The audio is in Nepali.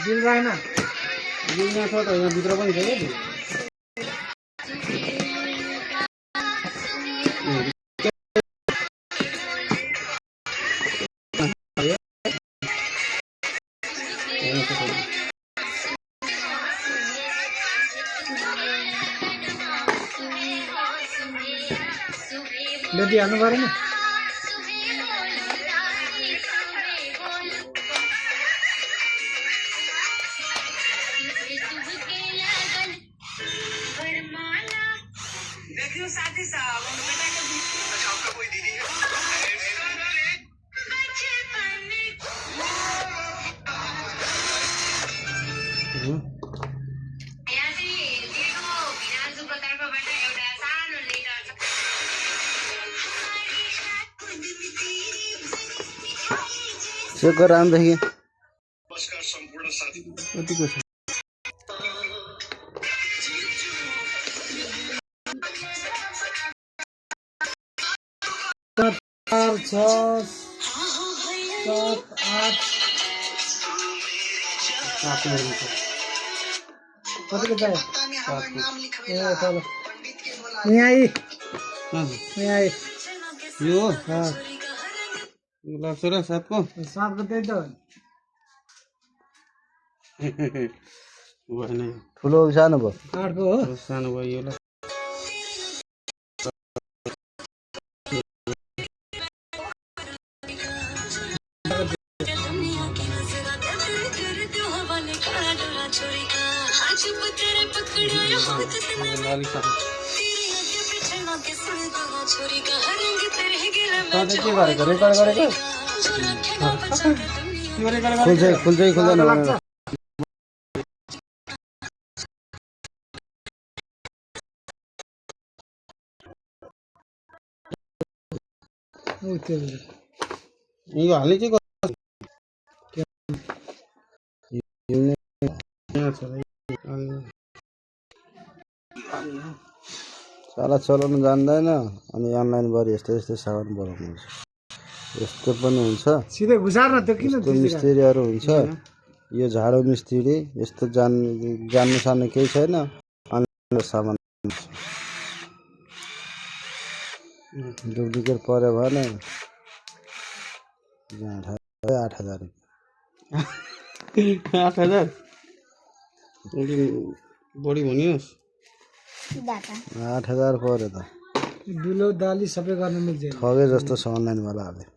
बिल राखेन बिल यहाँ छ त यहाँ भित्र पनि छ के बेटी हाल्नु परेन चेक गरेर आउँदाखेरि कतिको छ 4 6 7 8 कतिको चाहियो ए चलो यहाँ आई यो हाँ लाग्छ र 7 को 7 को त्यही त भएन ठुलो सानो भयो 8 को हो सानो भयो यो खुल्दै खुल्दैन यो हाल्ने चाहिँ साला चलाउन जान्दैन अनि अनलाइन गरी यस्तो यस्तो सामान बनाउनु हुन्छ यस्तो पनि हुन्छ सिधै घुसार्न त्यो किन मिस्त्रीहरू हुन्छ यो झाडु मिस्त्री यस्तो जान्नु सान्नु केही छैन अनलाइन सामान डुप्लिकेट पर्यो भने 8,000 8,000 बढी भनियोस् 8,000 पर्यो त दुलो दाली सबै गर्न मिल्छ ठगे जस्तो छ अनलाइन वालाहरूले